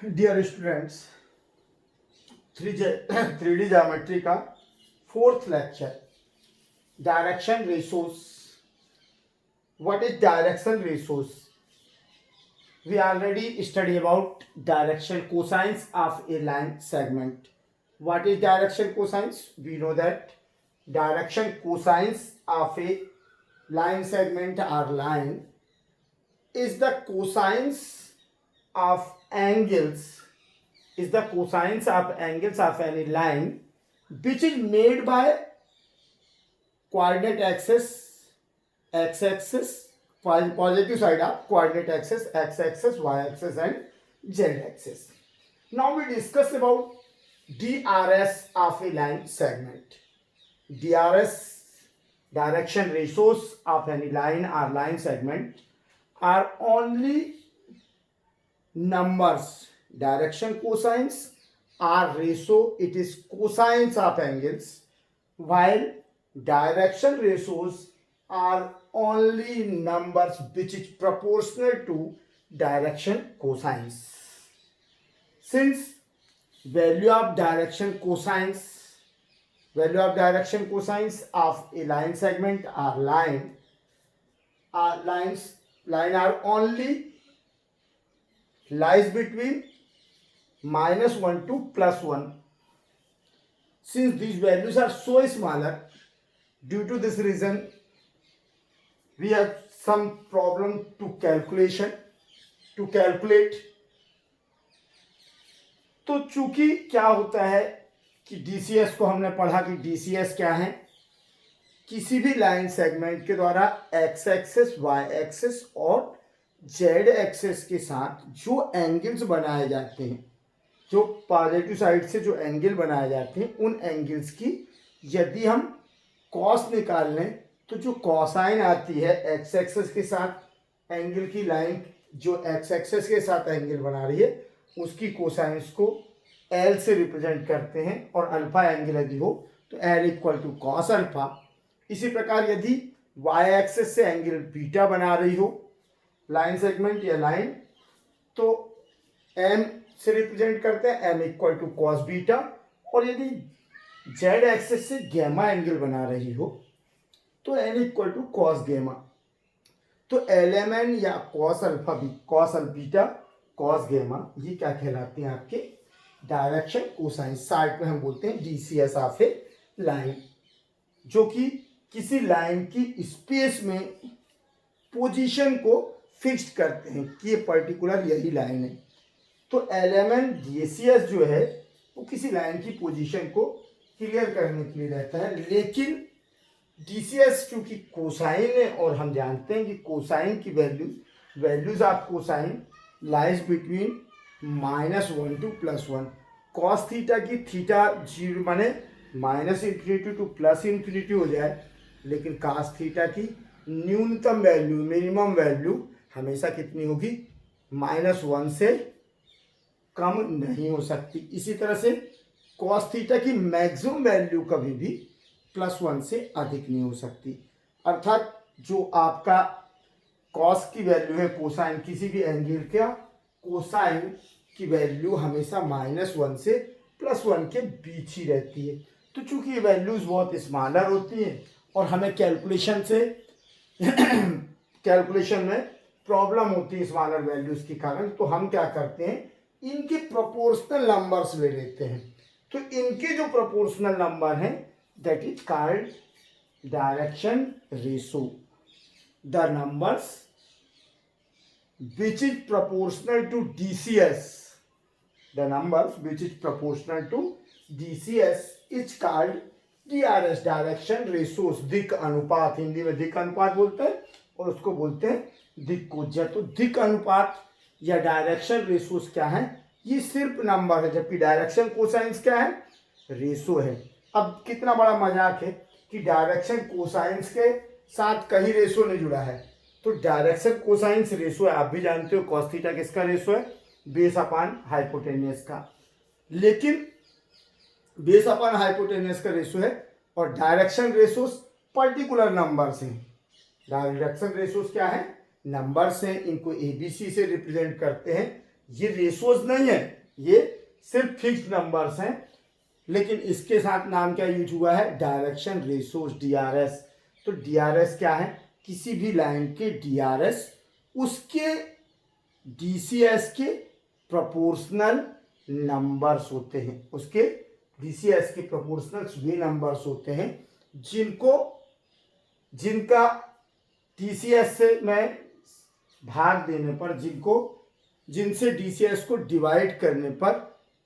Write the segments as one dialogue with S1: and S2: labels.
S1: Dear students, 3D geometry का fourth lecture, direction ratios. What is direction ratios? We already studied about direction cosines of a line segment. What is direction cosines? We know that direction cosines of a line segment or line is the cosines of angles of any line which is made by coordinate axis, x-axis, positive side of coordinate axis, x-axis, y-axis and z-axis. Now we discuss about DRS of a line segment. DRS, direction ratios of any line or line segment, are only numbers. Direction cosines are ratio, it is cosines of angles, while direction ratios are only numbers which is proportional to direction cosines. Since value of direction cosines of a line segment or line are only lies between -1 to +1. Since these values are so smaller, due to this reason we have some problem to calculate. तो चूंकि क्या होता है कि DCS को हमने पढ़ा कि डीसीएस क्या है, किसी भी लाइन सेगमेंट के द्वारा एक्स एक्सिस, वाई एक्सिस और जेड एक्सिस के साथ जो एंगल्स बनाए जाते हैं, जो पॉजिटिव साइड से जो एंगल बनाए जाते हैं, उन एंगल्स की यदि हम कॉस निकाल लें तो जो कॉसाइन आती है एक्स एक्सिस के साथ एंगल की लाइन जो एक्स एक्सिस के साथ एंगल बना रही है, उसकी कोसाइंस को एल से रिप्रेजेंट करते हैं और अल्फा एंगल यदि हो तो L equal to cos alpha. इसी प्रकार यदि वाई एक्सिस से एंगल बीटा बना रही हो लाइन सेगमेंट या लाइन, तो एम से रिप्रेजेंट करते हैं, M equal to cos beta. और यदि जेड एक्सिस से गैमा एंगल बना रही हो तो N equal to cos gamma. तो एल एम एन या कॉस अल्फा भी, कॉस बीटा, कॉस गैमा, ये क्या कहलाते हैं आपके डायरेक्शन कोसाइंस. साइड में हम बोलते हैं डीसीएस ऑफ ए लाइन, जो कि किसी लाइन की स्पेस में पोजीशन को फिक्स्ड करते हैं कि ये पर्टिकुलर यही लाइन है. तो एल एम एन डीसीएस जो है वो किसी लाइन की पोजीशन को क्लियर करने के लिए रहता है. लेकिन डीसीएस चूंकि कोसाइन है और हम जानते हैं कि कोसाइन की values of cosine lies between -1 to +1. Cos theta की थीटा 0 माने -∞ टू +∞ हो जाए, लेकिन कास थीटा की न्यूनतम वैल्यू, मिनिमम वैल्यू हमेशा कितनी होगी, -1 से कम नहीं हो सकती. इसी तरह से कॉस थीटा की मैक्सिमम वैल्यू कभी भी +1 से अधिक नहीं हो सकती. अर्थात जो आपका कॉस की वैल्यू है कोसाइन, किसी भी एंगल का कोसाइन की वैल्यू हमेशा -1 से +1 के बीच ही रहती है. तो चूंकि ये वैल्यूज बहुत स्मॉलर होती हैं और हमें कैलकुलेशन में प्रॉब्लम होती है स्मॉलर वैल्यूज के कारण, तो हम क्या करते हैं, इनके प्रोपोर्शनल नंबर्स ले लेते हैं. तो इनके जो प्रोपोर्शनल नंबर हैं that is called direction ratio. The numbers which is proportional to DCS, the numbers which is proportional to DCS is called DRS, direction ratios. दिक् अनुपात, हिंदी में दिक् अनुपात बोलते हैं और उसको बोलते हैं दिक्कोज्या. तो दिक् अनुपात या डायरेक्शन रेशोस क्या है, ये सिर्फ नंबर है, जबकि डायरेक्शन कोसाइंस क्या है, रेशो है. अब कितना बड़ा मजाक है कि डायरेक्शन कोसाइंस के साथ कहीं रेशो नहीं जुड़ा है. तो डायरेक्शन कोसाइंस रेशो है, आप भी जानते हो कॉस थीटा किसका रेशो है, बेस अपान हाइपोटेनियस का. लेकिन बेस अपान हाइपोटेनियस का रेशो है और डायरेक्शन रेशोस पर्टिकुलर नंबर्स हैं. डायरेक्शन रेशोस क्या है, नंबर्स हैं, इनको एबीसी से रिप्रेजेंट करते हैं. ये रेशोज नहीं है, ये सिर्फ फिक्स्ड नंबर्स हैं, लेकिन इसके साथ नाम क्या यूज हुआ है, डायरेक्शन रेशोज, डीआरएस। तो डीआरएस क्या है, किसी भी लाइन के डीआरएस उसके डीसीएस के प्रोपोर्शनल नंबर्स होते हैं, उसके डीसीएस के प्रोपोर्शनल्स वे नंबर्स होते हैं जिनका डीसीएस से मैं भाग देने पर, जिनसे डीसीएस को डिवाइड करने पर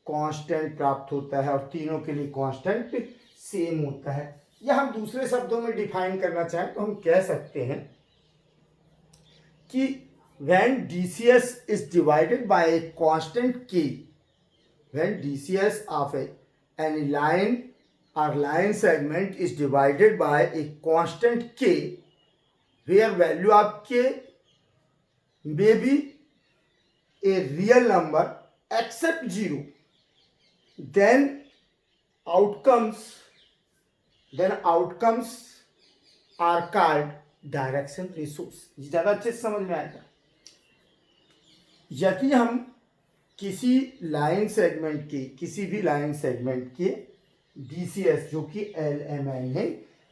S1: कांस्टेंट प्राप्त होता है, और तीनों के लिए कांस्टेंट सेम होता है। या हम दूसरे शब्दों में डिफाइन करना चाहें तो हम कह सकते हैं कि when DCS is divided by a constant k, when DCS of any line or line segment is divided by a constant k, where value of k may be a real number except 0, then outcomes are called direction ratios. ज़्यादा अच्छे से समझ में आएगा। यदि हम किसी भी लाइन सेगमेंट के डीसीएस जो कि LMN है,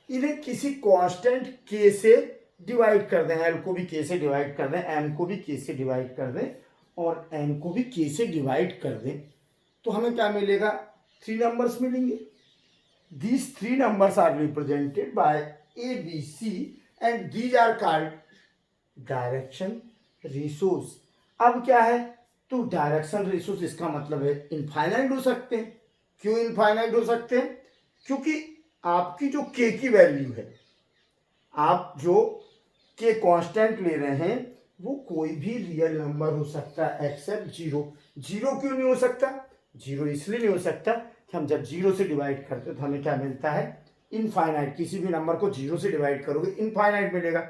S1: इन्हें किसी कांस्टेंट k से डिवाइड कर दें, L को भी k से डिवाइड कर दें, M को भी k से डिवाइड कर दें और N को भी k से डिवाइड कर दें, तो हमें क्या मिलेगा, 3 नंबर्स मिलेंगे। These 3 numbers are represented by A, B, C and these are called direction ratios। अब क्या है, तो डायरेक्शन रेशोज इसका मतलब है इनफाइनाइट हो सकते हैं। क्यों इनफाइनाइट हो सकते हैं, क्योंकि आपकी जो k की वैल्यू है, आप जो k कांस्टेंट ले रहे हैं, वो कोई भी रियल नंबर हो सकता है एक्सेप्ट 0। 0 क्यों नहीं हो सकता, 0 इसलिए नहीं हो सकता कि हम जब 0 से डिवाइड करते हैं तो हमें क्या मिलता है, इनफाइनाइट। किसी भी नंबर को 0 से डिवाइड करोगे इनफाइनाइट मिलेगा,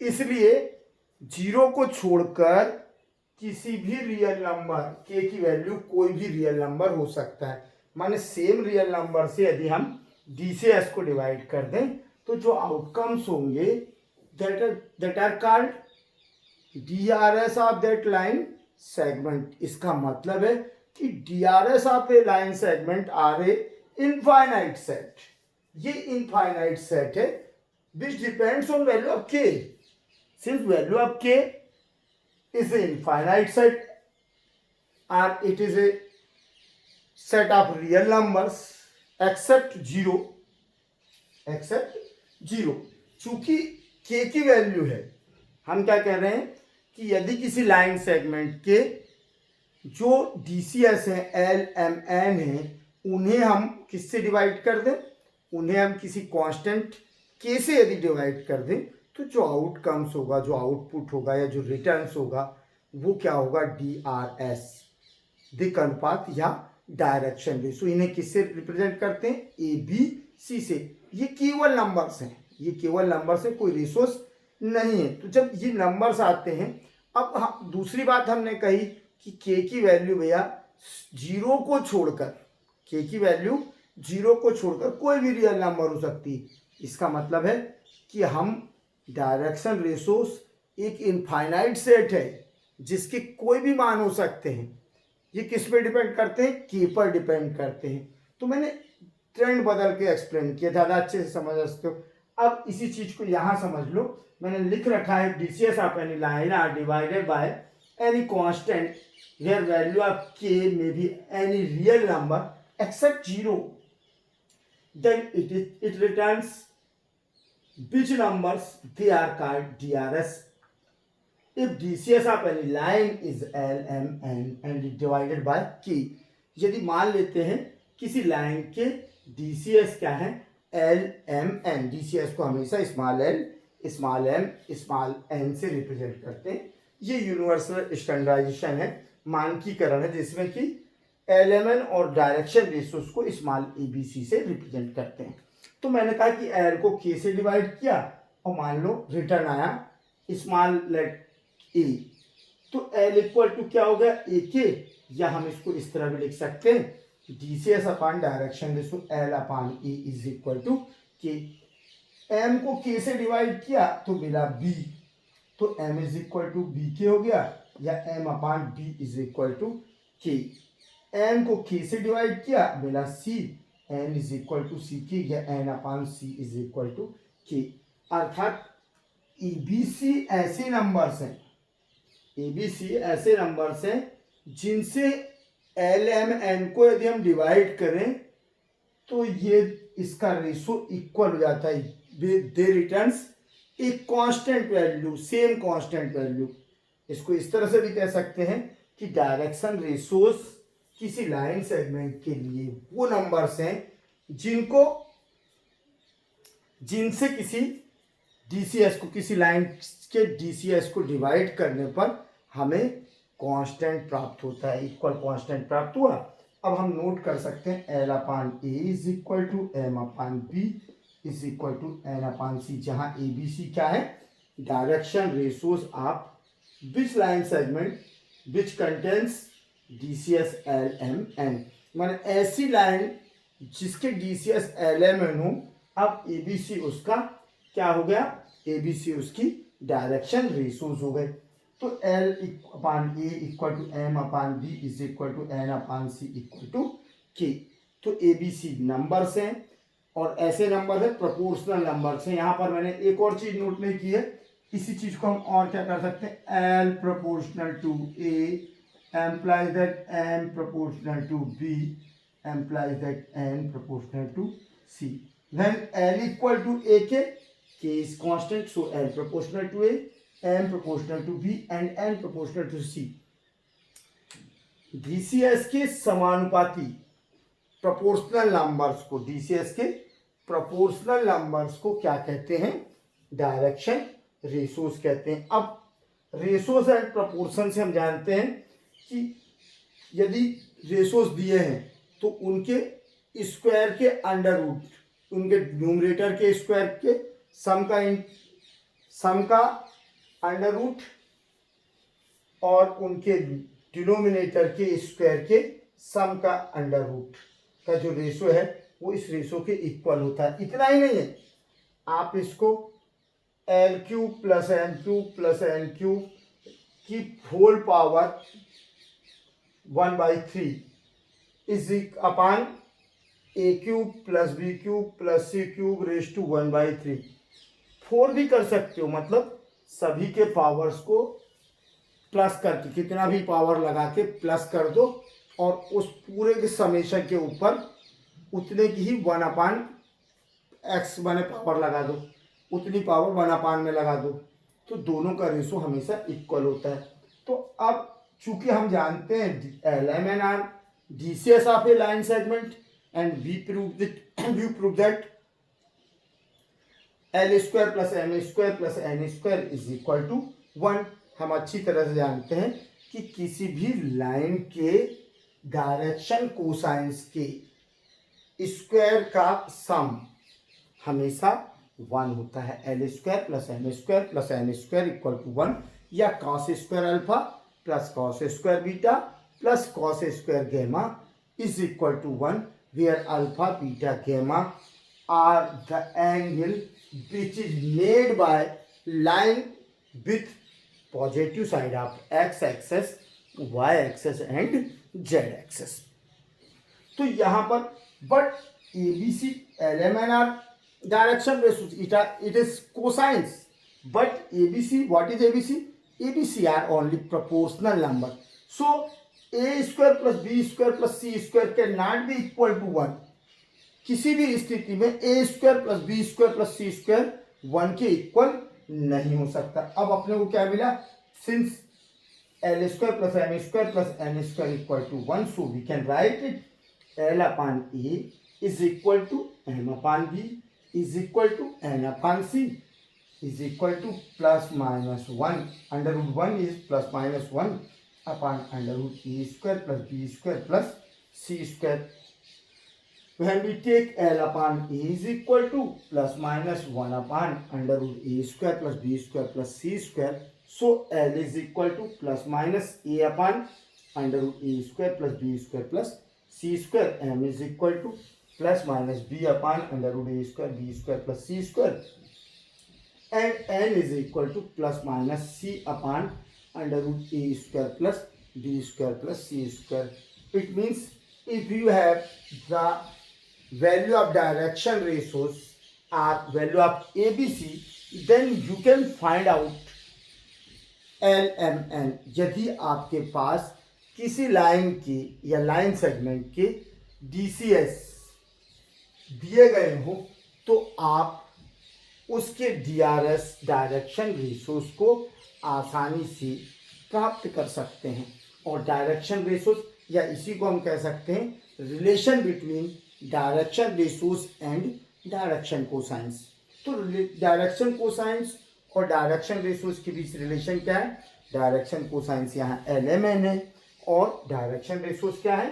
S1: इसलिए 0 को छोड़कर किसी भी रियल नंबर k की वैल्यू कोई भी रियल नंबर हो सकता है। माने सेम रियल नंबर से यदि हम DCS को डिवाइड कर दें तो जो आउटकम्स होंगे that are called DRS of that line segment. इसका मतलब है कि DRS of a line segment are a infinite set. ये इनफाइनाइट सेट है which depends on value of k। Since value of k is an infinite set or it is a set of real numbers except 0, चूंकि k की value है, हम क्या कह रहे हैं कि यदि किसी लाइन सेगमेंट के जो DCS है LMN है, उन्हें हम किससे डिवाइड कर दें, उन्हें हम किसी कांस्टेंट k से यदि डिवाइड कर दें, तो जो आउटकम्स होगा, जो आउटपुट होगा या जो रिटर्न्स होगा, वो क्या होगा, DRS, दिक् अनुपात या डायरेक्शन रेशो। इन्हें किससे रिप्रेजेंट करते हैं, ABC से। ये केवल नंबर्स हैं, ये केवल नंबर्स हैं, कोई रेशोस नहीं है। तो जब ये नंबर्स आते हैं, अब दूसरी बात हमने कही कि k की वैल्यू भैया 0 को छोड़कर, k की वैल्यू 0 को छोड़कर कोई भी रियल नंबर हो सकती है। इसका मतलब है कि हम डायरेक्शन रेशोस एक इनफाइनाइट सेट है जिसके कोई भी मान हो सकते हैं। ये किस पे डिपेंड करते हैं, k पर डिपेंड करते हैं। तो मैंने ट्रेंड बदल के एक्सप्लेन किया, ज़्यादा अच्छे से समझ सकते हो। अब इसी चीज को यहाँ समझ लो, मैंने लिख रखा है DCS of any line are divided by any constant where value of k may be any real number except 0, then it returns which numbers they are called DRS if DCS of any line is LMN and divided by k। यदि मान लेते हैं किसी line के DCS क्या है, LMN, DCS को हमेशा small l small m small n से रिप्रेजेंट करते हैं। ये यूनिवर्सल स्टैंडर्डाइजेशन है, मानकीकरण है, जिसमें कि LMN और डायरेक्शन रेशोस को स्मॉल ABC से रिप्रेजेंट करते हैं। तो मैंने कहा कि L को k से डिवाइड किया और मान लो रिटर्न आया स्मॉल लेट a, तो L इक्वल टू क्या हो गया, AK, या हम इसको इस तरह भी लिख सकते हैं DCS upon direction ratio L upon A is equal to k। M को k से डिवाइड किया तो मिला B, तो M is equal to BK हो गया या m upon b is equal to k। m को k से डिवाइड किया, मिला c, n is equal to c k या n upon c is equal to k। अर्थात ABC ऐसे नंबर्स हैं, ABC ऐसे नंबर्स हैं जिनसे LMN को यदि हम डिवाइड करें तो ये इसका रेशो इक्वल हो जाता है, they returns a constant value, same constant value. इसको इस तरह से भी कह सकते हैं कि डायरेक्शन रेशोज किसी लाइन सेगमेंट के लिए वो नंबर्स हैं जिनसे किसी डीसीएस को, किसी लाइन के डीसीएस को डिवाइड करने पर हमें कांस्टेंट प्राप्त होता है, इक्वल कांस्टेंट प्राप्त हुआ। अब हम नोट कर सकते हैं l upon A is equal to M upon B is equal to N upon c, जहाँ ए बी सी क्या है, direction ratios of which line segment which contains DCs l M n, माने ऐसी line जिसके DCS l M N हो। अब ए b सी उसका क्या हो गया, ए बी सी उसकी डायरेक्शन रेशोज हो गए। तो L upon A equal to M upon B is equal to N upon C equal to K. तो ए बी सी नंबर्स हैं और ऐसे नंबर है प्रोपोर्शनल नंबर्स हैं। यहाँ पर मैंने एक और चीज नोट नहीं की है, इसी चीज को हम और क्या कर सकते हैं, l proportional to a implies that m proportional to b implies that n proportional to c. When l equal to a k is constant, so L proportional to A, M proportional to B and N proportional to C। DCS के समानुपाती proportional numbers को, DCS के proportional numbers को क्या कहते हैं, direction ratios कहते हैं। अब रेशोज एंड प्रोपोर्शन से हम जानते हैं कि यदि रेशोज दिए हैं तो उनके स्क्वायर के अंडर रूट, उनके न्यूमरेटर के स्क्वायर के सम का अंडर रूट और उनके डिनोमिनेटर के स्क्वायर के सम का अंडर रूट का जो रेशो है वो इस रेशो के इक्वल होता है। इतना ही नहीं है, आप इसको l cube plus n cube plus n cube की whole power 1/3 is upon a cube plus b cube plus c cube raise to 1/3 4 भी कर सकते हो। मतलब सभी के पावर्स को प्लस करके, कितना भी पावर लगा के प्लस कर दो और उस पूरे के समेशन के ऊपर उतने की ही 1/x बने पावर लगा दो, उतनी पावर 1/, में लगा दो, तो दोनों का रेशो हमेशा इक्वल होता है। तो अब चूंकि हम जानते हैं L M N are DCS of a line segment and we prove that L square plus M square plus N square is equal to 1। हम अच्छी तरह से जानते हैं कि किसी भी लाइन के डायरेक्शन कोसाइंस के स्क्वायर का सम हमेशा 1 होता है। L square plus M square plus N square equal to 1, या cos square alpha plus cos square beta plus cos square gamma is equal to 1, where alpha beta gamma are the angle which is made by line with positive side of x axis, y axis and z axis। तो यहाँ पर but ABC LMNR direction ratios it is cosines, but ABC, what is ABC? ABC are only proportional number, so a square plus b square plus c square cannot be equal to 1। किसी भी स्थिति में a square plus B square plus C square 1 के equal नहीं हो सकता। अब अपने को क्या मिला, since L square plus M square plus N square equal to 1, so we can write it L upon A is equal to M upon B is equal to N upon C is equal to plus minus 1, under root 1 is plus minus 1 upon under root A square plus B square plus C square. When we take L upon A is equal to plus minus 1 upon under root A square plus B square plus C square, so L is equal to plus minus A upon under root A square plus B square plus C square, M is equal to plus minus B upon under root A square B square plus C square, and N is equal to plus minus C upon under root A square plus B square plus C square. It means if you have the value of direction ratios or value of ABC, then you can find out LMN। यदि आपके पास किसी line की या line segment के DCS दिए गए हो तो आप उसके DRS डायरेक्शन रेशोज को आसानी से प्राप्त कर सकते हैं। और डायरेक्शन रेशोज या इसी को हम कह सकते हैं relation between direction ratios and direction cosines. तो डायरेक्शन कोसाइंस और डायरेक्शन रेशोज के बीच रिलेशन क्या है? डायरेक्शन कोसाइंस यहाँ LMN है और डायरेक्शन रेशोज क्या है?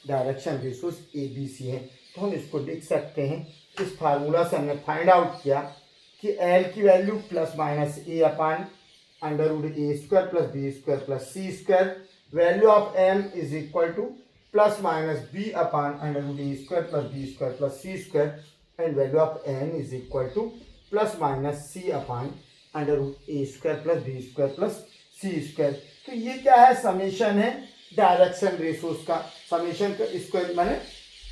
S1: डायरेक्शन रेशोज ABC है। तो हम इसको लिख सकते हैं, इस फार्मूला से हमने फाइंड आउट किया कि L की value plus minus A upon under root A square plus B square plus C square, value of M is equal to plus minus B upon under root A square plus B square plus C square, and value of N is equal to plus minus C upon under root A square plus B square plus C square. तो ये क्या है? Summation है direction ratios का। Summation का square माने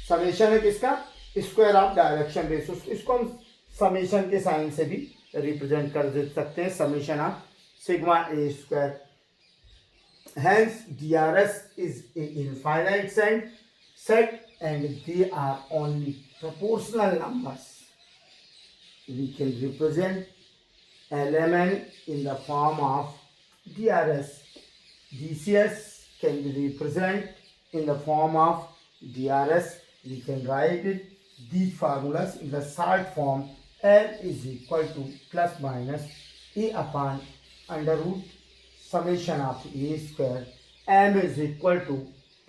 S1: summation है किसका? Square of direction ratios. इसको हम समेशन के साइन से भी रिप्रेजेंट कर दे सकते हैं, summation of sigma A square. Hence DRS is a infinite set and they are only proportional numbers. We can represent LMN in the form of DRS. DCS can be represented in the form of DRS. We can write it these formulas in the short form. L is equal to plus minus A upon under root summation of A square. M is equal to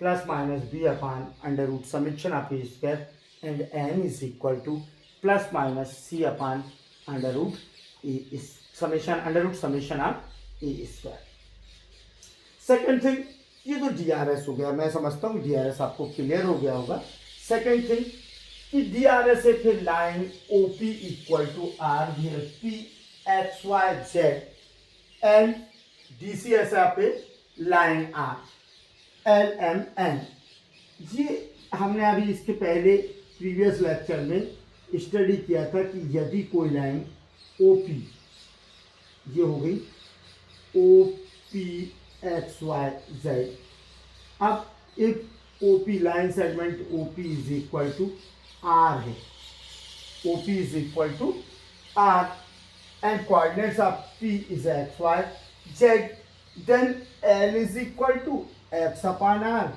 S1: plus minus B upon under root summation of A square, and N is equal to plus minus C upon under root A summation under root summation of A square. Second thing, ये तो DRS हो गया, मैं समझता हूँ DRS आपको clear हो गया होगा। सेकेंड थिंग कि DRS है फिर line OP equal to R P X Y Z and DCS है पे लाइन R LMN। ये हमने अभी इसके पहले प्रीवियस लेक्चर में स्टडी किया था कि यदि कोई लाइन OP, ये हो गई OP XYZ। अब if OP line segment OP is equal to R है, OP is equal to R and coordinates of P is XYZ, then L is equal to X upon R,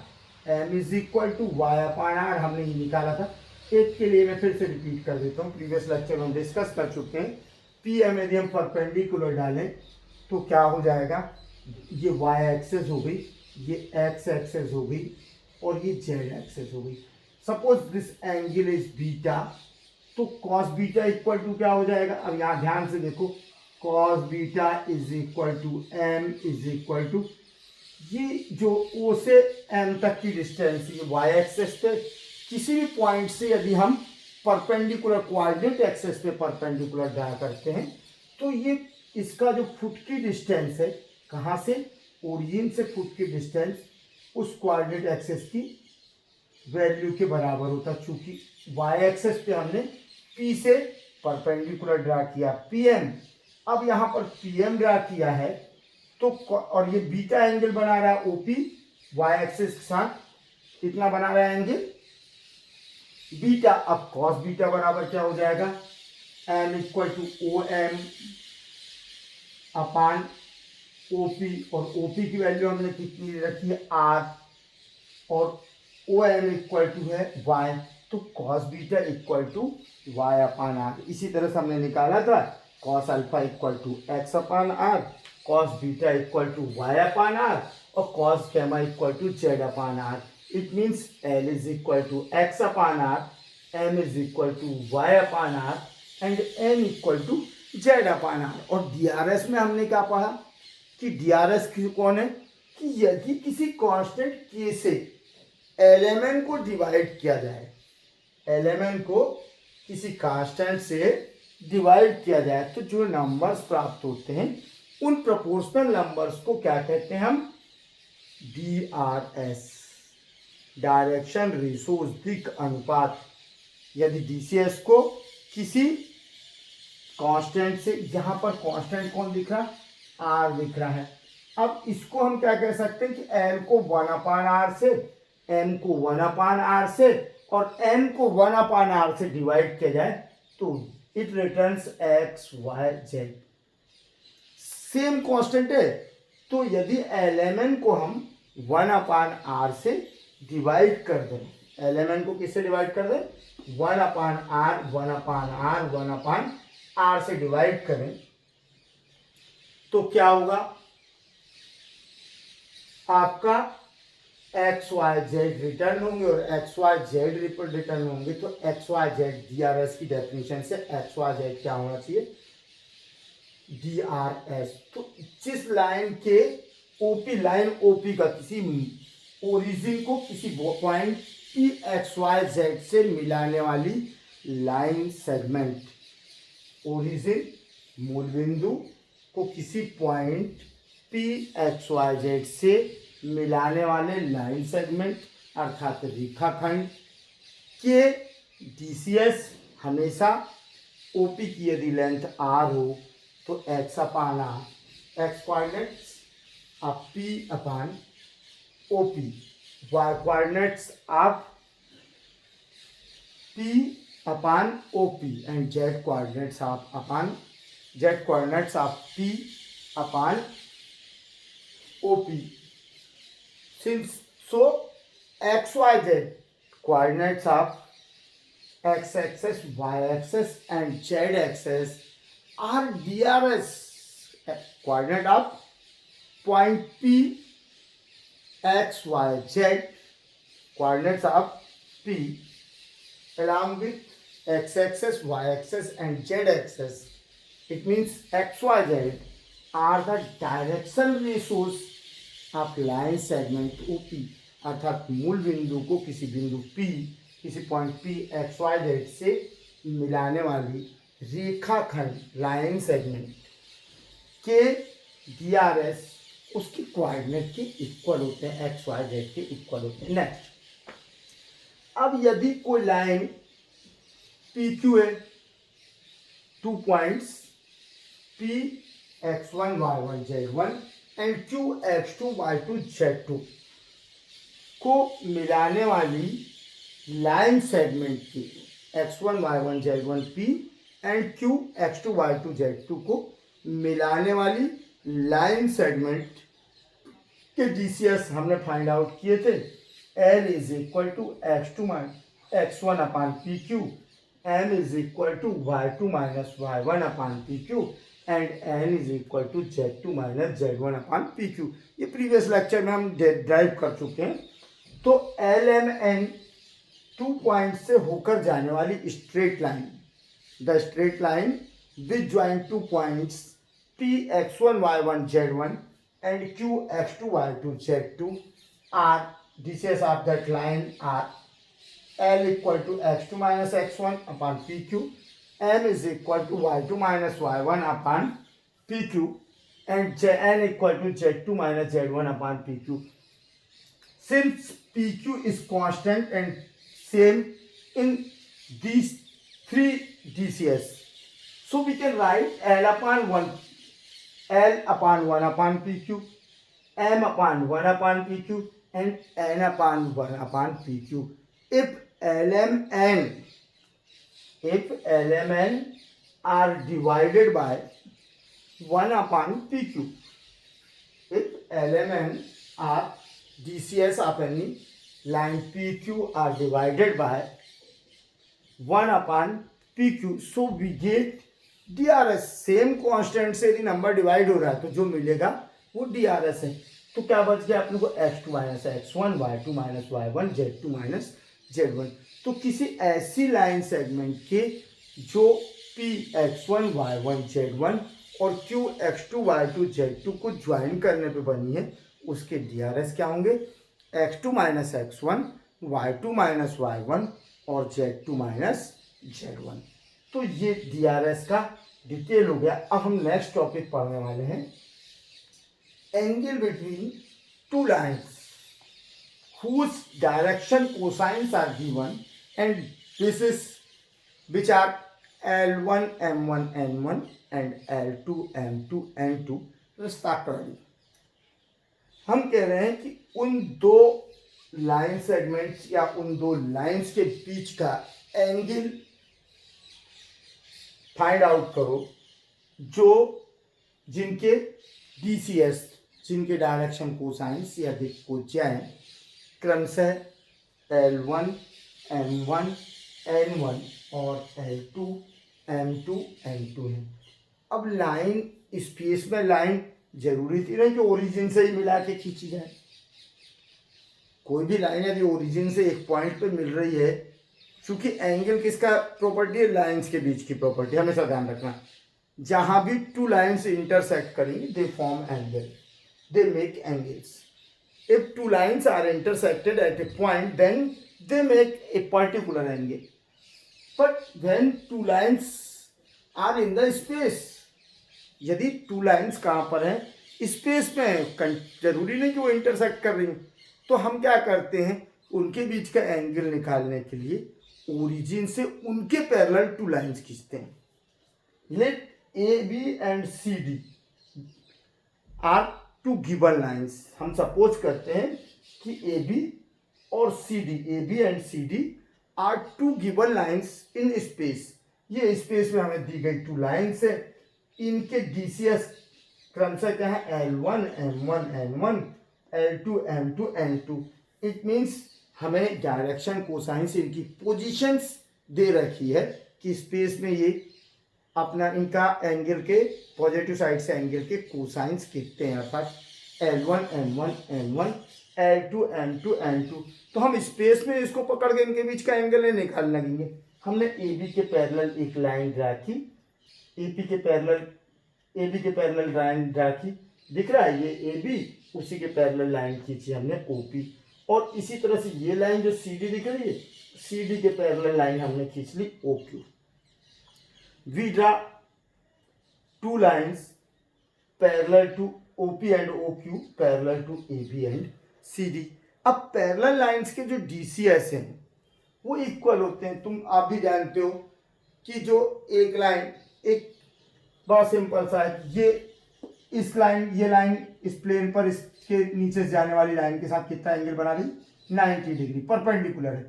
S1: M is equal to Y upon R। हमने ये निकाला था। एक के लिए मैं फिर से रिपीट कर देता हूँ, प्रीवियस लेक्चर में हम डिस्कस कर चुके हैं। PM यदि हम परपेंडिकुलर डालें तो क्या हो जाएगा? ये Y एक्सेस हो गई, ये X एक्सेस हो गई और ये Z एक्सेस हो गई। Suppose this angle is beta, तो कॉस बीटा इक्वल टू क्या हो जाएगा? अब यहाँ ध्यान से देखो, cos beta is equal to M is equal to ये जो O से M तक की डिस्टेंस, ये Y एक्सेस पे किसी भी पॉइंट से यदि हम परपेंडिकुलर कोऑर्डिनेट एक्सेस पे परपेंडिकुलर ड्रा करते हैं तो ये इसका जो फुट की डिस्टेंस है, कहाँ से? ओरिजिन से फुट की डिस्टेंस उस कोऑर्डिनेट एक्सेस की वैल्यू के बराबर होता है। चूंकि Y एक्सेस पे हमने P से परपेंडिकुलर ड्रा किया PM, अब यहाँ पर PM ड्रा किया है तो, और ये बीटा एंगल बना रहा है OP Y एक्सेस के साथ, इतना बना रहा है एंगल बीटा। अब कॉस बीटा बराबर क्या हो जाएगा? M equal to OM upon OP, और OP की वैल्यू हमने कितनी रखी है? R, और OM इक्वल टू है Y, तो cos beta equal to Y upon R। इसी तरह से हमने निकाला था cos alpha equal to X upon R, cos beta equal to Y upon R, और cos gamma equal to Z upon R। It means L is equal to X upon R, M is equal to Y upon R, and N equal to Z upon R। और DRS में हमने क्या पढ़ा कि DRS कौन है? कि यदि किसी कांस्टेंट K से LMN को डिवाइड किया जाए, LMN को किसी कांस्टेंट से डिवाइड किया जाए तो जो नंबर्स प्राप्त होते हैं उन प्रोपोर्शनल नंबर्स को क्या कहते हैं हम? DRS, डायरेक्शन रेशोज, दिक् अनुपात। यदि DCS को किसी कांस्टेंट से, यहाँ पर कांस्टेंट कौन दिख रहा? R दिख रहा है। अब इसको हम क्या कह सकते हैं कि L को 1/R से, M को 1/R से और N को 1/R से डिवाइड किया जाए तो it returns XYZ। Same constant है, तो यदि LMN को हम 1/R से डिवाइड कर दें, LMN को किससे डिवाइड कर दें? 1/R, 1/R, 1/R से डिवाइड करें तो क्या होगा? आपका XYZ रिटर्न होंगे और XYZ रिटर्न होंगे। तो XYZ DRS की डेफिनेशन से XYZ क्या होना चाहिए? DRS। तो जिस लाइन के OP, लाइन OP का किसी ओरिजिन को किसी पॉइंट PXYZ से मिलाने वाली लाइन सेगमेंट, ओरिजिन मूल बिंदु को किसी पॉइंट PXYZ से मिलाने वाले लाइन सेगमेंट अर्थात रेखाखंड के DCS हमेशा OP की यदि लेंथ R हो तो X/R, X coordinates of P/OP, Y coordinates of P/OP and Z coordinates of P/OP. Since so XYZ coordinates of x-axis, y-axis and z-axis are DRS coordinate of point P, x, y, z, coordinates of P along with x-axis, y-axis and z-axis. It means x, y, z are the direction ratios of line segment OP, अर्थात मूल बिंदु को किसी बिंदु P, किसी point P XYZ से मिलाने वाली रेखाखंड लाइन सेगमेंट के DRS उसकी कोऑर्डिनेट के इक्वल होते हैं, XYZ के इक्वल होते हैं। नेक्स्ट, अब यदि कोई लाइन PQ है, 2 points P X1 Y1 Z1 and Q X2 Y2 Z2 को मिलाने वाली लाइन सेगमेंट की X1 Y1 Z1 P and Q X2 Y2 Z2 को मिलाने वाली लाइन सेगमेंट के DCS हमने फाइंड आउट किए थे। L is equal to X1 upon PQ, M is equal to Y2 minus Y1 upon PQ and N is equal to Z2 minus Z1 upon PQ। ये previous lecture में हम drive कर चुके हैं। तो LMN 2 point से होकर जाने वाली straight line, the straight line which join 2 points P X1 Y1 Z1 and Q X2 Y2 Z2 are DCS of that line are L equal to X2 minus X1 upon PQ, M is equal to Y2 minus Y1 upon PQ and N equal to Z2 minus Z1 upon PQ. Since PQ is constant and same in these 3 DCS, so we can write L upon 1 upon PQ, M upon 1 upon PQ and N upon 1 upon PQ. If LMN are divided by 1 upon PQ, if LMN are DCS of any line PQ are divided by 1 upon PQ, so we get DRS। Same constant से यदि number divide हो रहा है तो जो मिलेगा वो DRS है। तो क्या बच गया अपने को X2 minus X1, Y2 minus Y1, Z2 minus Z1। तो किसी ऐसी लाइन सेगमेंट के जो P X1 Y1 Z1 और Q X2 Y2 Z2 को ज्वाइन करने पे बनी है उसके DRS क्या होंगे? X2 minus X1, Y2 minus Y1 और Z2 माइनस Z1। तो ये DRS का डिटेल हो गया। अब हम नेक्स्ट टॉपिक पढ़ने वाले हैं angle between two lines whose direction cosines are given, and this is which are L1 M1 N1 and L2 M2 N2 respectively. हम कह रहे हैं कि उन दो लाइन सेगमेंट्स या उन दो लाइंस के बीच का एंगल फाइंड आउट करो जो जिनके DCS, जिनके डायरेक्शन कोसाइंस या दिक्कोज्याएं क्रमशः L1 M1 N1 और L2 M2 N2 है। अब लाइन स्पेस में लाइन जरूरी थी नहीं कि ओरिजिन से ही मिला के खींची जाए। कोई भी लाइन यदि ओरिजिन से एक पॉइंट पे मिल रही है, चूंकि एंगल किसका प्रॉपर्टी है, लाइंस के बीच की प्रॉपर्टी, हमेशा ध्यान रखना। जहां भी टू लाइंस इंटरसेक्ट करेंगी they form angle, they make angles. If two lines are intersected at a point then they make a particular angle, but when two lines are in the space, यदि two lines कहाँ पर हैं, space में है, जरूरी नहीं कि वो इंटरसेक्ट कर रही हैं, तो हम क्या करते हैं, उनके बीच का एंगल निकालने के लिए ओरिजिन से उनके पैरेलल टू लाइंस खींचते हैं। Let A B and C D are two given lines. हम सपोज करते हैं कि ए बी और C D, A B and C D are two given lines in space. ये स्पेस में हमें दी गई टू लाइंस है, इनके DCS क्रमशः क्या है, L1 M1 N1 L2 M2 N2। It means हमें डायरेक्शन कोसाइंस इनकी पोजीशंस दे रखी है कि स्पेस में ये अपना इनका एंगल के पॉजिटिव साइड से एंगल के कोसाइंस कितने हैं, अर्थात L1 M1 N1 L2 M2 N2। तो हम स्पेस में इसको पकड़ के इनके बीच का एंगल नहीं निकालने लगेंगे। हमने AB के पैरेलल एक लाइन ड्रा की, AB के पैरेलल लाइन ड्रा की, दिख रहा है ये AB, उसी के पैरेलल लाइन खींची हमने OP, और इसी तरह से ये लाइन जो CD दिख रही है, CD के पैरेलल लाइन हमने खींच ली OQ। We draw two lines parallel to OP and OQ parallel to AB and CD। अब पैरेलल लाइंस के जो DCS हैं वो इक्वल होते हैं। आप भी जानते हो कि जो एक लाइन, एक बहुत सिंपल सा है, ये लाइन इस प्लेन पर इसके नीचे से जाने वाली लाइन के साथ कितना एंगल बना रही, 90 डिग्री परपेंडिकुलर है।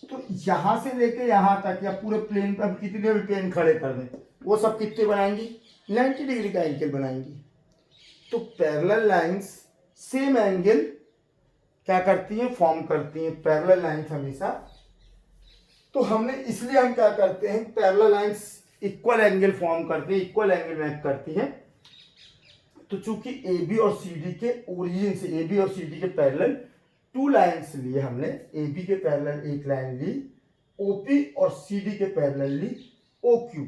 S1: तो यहाँ से लेके यहाँ तक या पूरे प्लेन पर हम कितने भी प्लेन खड़े कर दें, वो सब कितने बनाएंगी, 90 डिग्री का एंगल बनाएंगी। तो पैरेलल लाइंस सेम एंगल क्या करती हैं, फॉर्म करती हैं, पैरेलल लाइंस हमेशा। तो हमने इसलिए हम क्या करते हैं, parallel lines equal angle form करते हैं, इक्वल एंगल मेक करती हैं। तो चूंकि AB और CD के ओरिजिन से, AB और CD के पैरेलल टू लाइंस लिए हमने, AB के पैरेलल एक लाइन ली, OP और CD के पैरेलल ली OQ।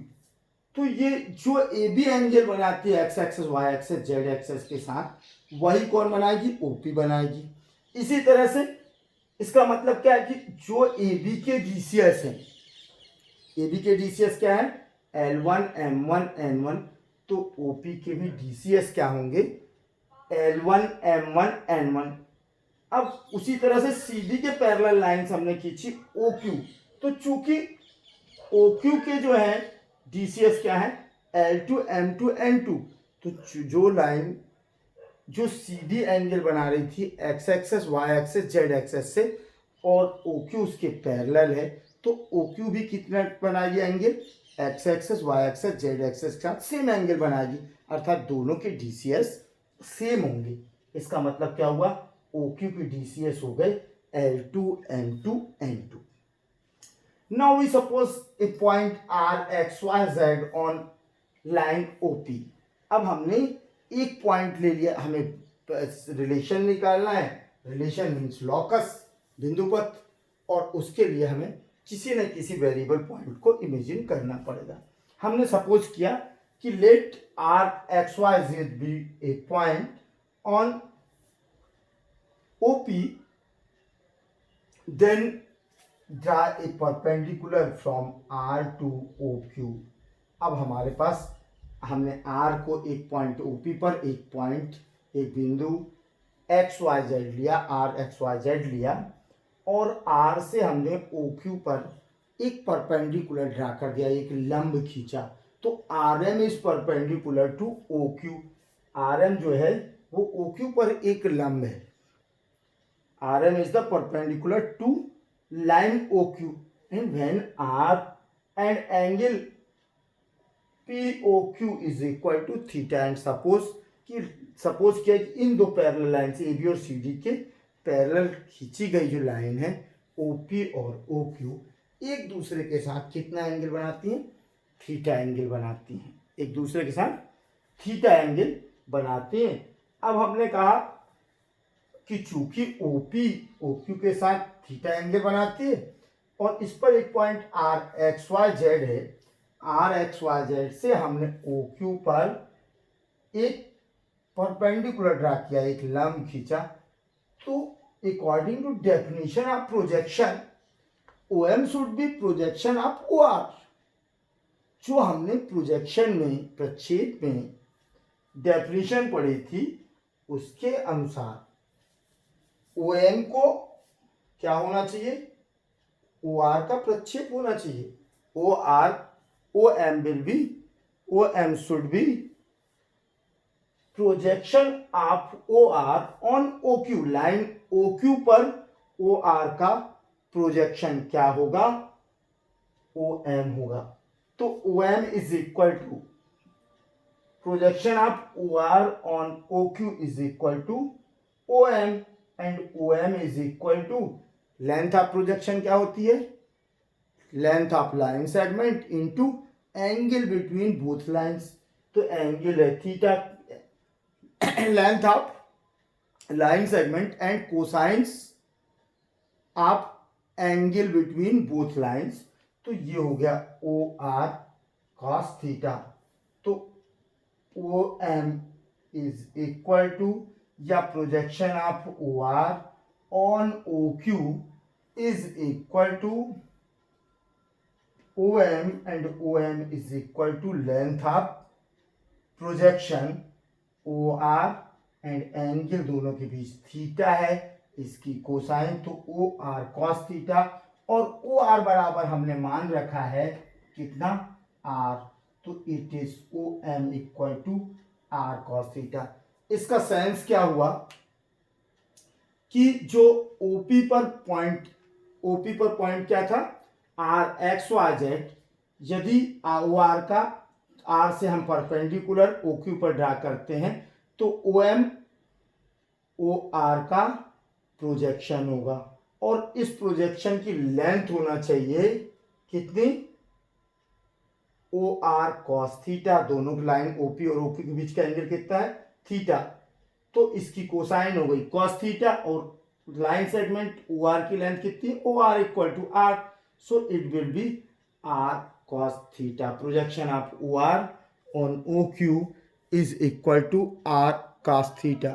S1: तो ये जो AB एंगल बनाती है X axis Y axis Z axis के साथ, वही कौन बनाएगी, OP बनाएगी। इसी तरह से इसका मतलब क्या है कि जो AB के DCS हैं, AB के DCS क्या है, L1 M1 N1, तो OP के भी DCS क्या होंगे, L1 M1 N1। अब उसी तरह से CD के पैरेलल लाइंस हमने खींची OQ। तो चूंकि OQ के जो है DCS क्या है, L2 M2 N2, तो जो लाइन जो CD एंगल बना रही थी X axis Y axis Z axis से, और OQ उसके पैरेलल है, तो OQ भी कितना बनाएगी angle, X axis Y axis Z axis के साथ सेम एंगल बनाएगी, अर्थात दोनों के DCS सेम होंगे। इसका मतलब क्या हुआ, OQ के DCS हो गए L2 M2 N2। Now we suppose a point R X Y Z on line OP। अब हमने एक पॉइंट ले लिया, हमें रिलेशन निकालना है, रिलेशन मीन्स लॉकस, बिंदुपथ, और उसके लिए हमें किसी न किसी वेरिएबल पॉइंट को इमेजिन करना पड़ेगा। हमने सपोज किया कि let R X Y Z be a point on OP, then draw a perpendicular from R to OQ। अब हमारे पास, हमने R को एक पॉइंट OP पर एक पॉइंट एक बिंदु एक्स वाई जेड लिया, आर एक्स वाई जेड लिया, और आर से हमने ओ क्यू पर एक परपेंडिकुलर ड्रा कर दिया, एक लंब खींचा, तो R M is perpendicular to O Q. R M जो है वो ओ क्यू पर एक लंब है। R M is the perpendicular to line O Q, and when R and angle P O Q is equal to theta, and suppose किया कि इन दो पैरेलल लाइन से ए बी और सी डी के पैरेलल खींची गई जो लाइन है ओ पी और ओ क्यू एक दूसरे के साथ कितना एंगल बनाती हैं? थीटा एंगल बनाती हैं, एक दूसरे के साथ थीटा एंगल बनाते हैं। अब हमने कहा कि चूंकि ओपी ओक्यू के साथ थीटा एंगल बनाती है और इस पर एक point R X Y Z है, आर एक्स वाई जेड से हमने ओ क्यू पर एक परपेंडिकुलर ड्रा किया, एक लंब खींचा, तो according to definition of projection O M should be projection of O R. जो हमने प्रोजेक्शन में, प्रक्षेप में डेफिनेशन पढ़ी थी उसके अनुसार ओ एम को क्या होना चाहिए? ओ आर का प्रक्षेप होना चाहिए। O R, O M will be, O M should be projection of O R on O Q. Line O Q पर ओ आर का प्रोजेक्शन क्या होगा? ओ एम होगा। तो O M is equal to projection of O R on O Q is equal to O M, and O M is equal to length of projection क्या होती है? Length of line segment into angle between both lines. तो angle है theta, length of line segment and cosines of angle between both lines. तो ये हो गया O R cos theta. तो O M is equal to, या projection of O R on O Q is equal to O M, and O M is equal to length of projection O R and angle दोनों के बीच theta है, इसकी cosine, तो ओ R cos theta, और O R बराबर हमने मान रखा है कितना? आर, तो it is O M equal to R cos theta. इसका सेंस क्या हुआ कि जो ओपी पर पॉइंट क्या था? R X Y Z. यदि ओ आर का, आर से हम परपेंडिकुलर ओ क्यू पर ड्रा करते हैं तो ओ एम ओ आर का प्रोजेक्शन होगा, और इस प्रोजेक्शन की लेंथ होना चाहिए कितनी? O R cos theta. दोनों की लाइन ओपी और ओक्यू के बीच का एंगल कितना है? थीटा। तो इसकी कोसाइन हो गई कॉस थीटा, और लाइन सेगमेंट ओ आर की लेंथ कितनी? O R equal to R, so it will be R cos theta. Projection of OR on OQ is equal to R cos theta.